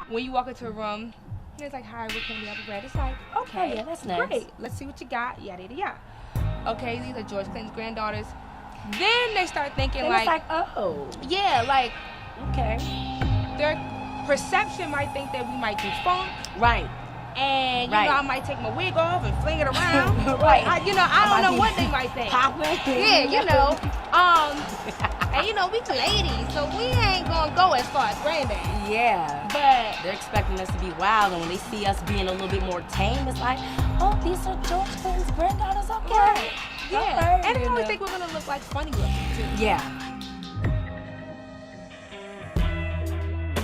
when you walk into a room, it's like, hi, we're Kandy Apple Redd. It's like, okay, yeah, that's nice. Great. Let's see what you got. Yada yada yada. Okay, these are George Clinton's granddaughters. Then they start thinking and like, it's like, oh, yeah, like, okay, their perception might think that we might do funk. right. And, you know, I might take my wig off and fling it around. Right. I don't know what they might think. Yeah, you know. And, you know, we ladies, so we ain't going to go as far as Granddad. Yeah. But they're expecting us to be wild, and when they see us being a little bit more tame, it's like, oh, these are George Clinton's granddaughters, okay. Right. Yeah. Okay. And they always think we're going to look like funny looking, too. Yeah.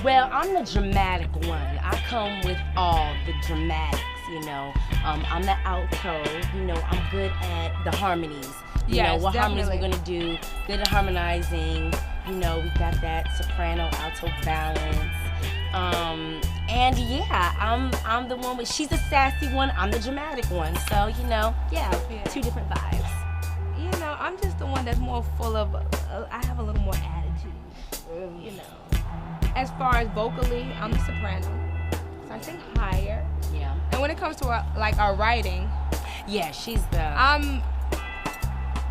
Well, I'm the dramatic one. I come with all the dramatics, you know. I'm the alto, you know, I'm good at the harmonies. You know, what harmonies we're gonna do, good at harmonizing, you know, we got that soprano, alto balance. And yeah, I'm the one with, she's the sassy one, I'm the dramatic one. So, you know, yeah. 2 different vibes. You know, I'm just the one that's more full of, I have a little more attitude, you know. As far as vocally, I'm the soprano, so I sing higher. Yeah. And when it comes to our writing, yeah, she's the.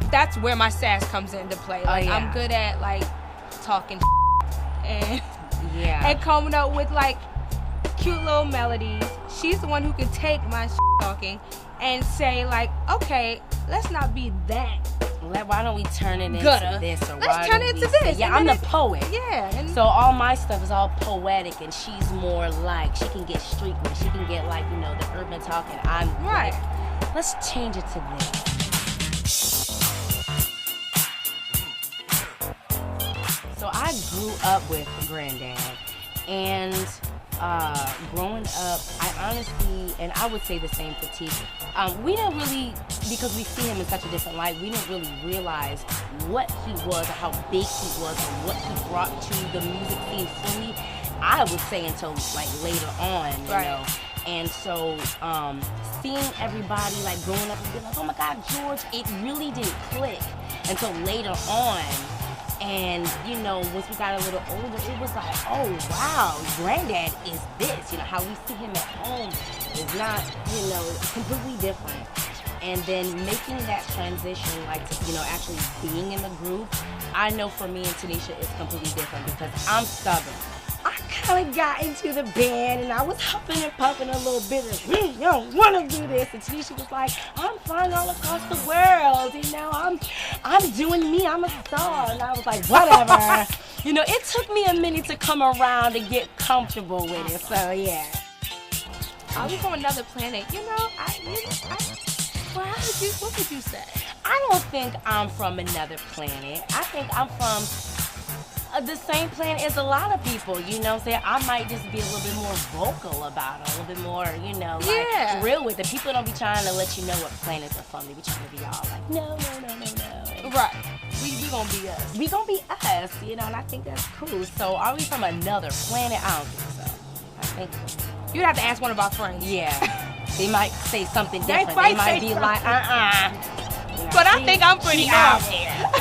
That's where my sass comes into play. Like I'm good at like talking and and coming up with like cute little melodies. She's the one who can take my talking and say like, okay, let's not be that. Why don't we turn it into this? Or let's turn it into this. Yeah, I'm the poet. Yeah. And so all my stuff is all poetic, and she's more like, she can get street with, she can get like, you know, the urban talk, and I'm like, let's change it to this. So I grew up with Granddad, and growing up, I honestly, and I would say the same for T, we didn't really, because we see him in such a different light, we didn't really realize what he was, or how big he was, and what he brought to the music scene for me, I would say until like later on, you know. And so seeing everybody like growing up and being like, oh my God, George, it really didn't click until later on. And, you know, once we got a little older, it was like, oh, wow, Granddad is this. You know, how we see him at home is not, you know, completely different. And then making that transition, like, to, you know, actually being in the group, I know for me and Tanisha, it's completely different because I'm stubborn. I kind of got into the band and I was huffing and puffing a little bit of, you don't want to do this. And Tanisha was like, I'm flying all across the world, you know, I'm doing me, I'm a star. And I was like, whatever. You know, it took me a minute to come around and get comfortable with it, so yeah. Are we from another planet? You know, well, what would you say? I don't think I'm from another planet. I think I'm from the same planet as a lot of people, you know what I'm saying? I might just be a little bit more vocal about it, a little bit more, you know, like real with it. People don't be trying to let you know what planets are from. They be trying to be all like, no. Right. We gonna be us. We gonna be us, you know, and I think that's cool. So are we from another planet? I don't think so. I think you'd have to ask one of our friends. Yeah. They might say something different. They might be like, But I think I'm pretty out there.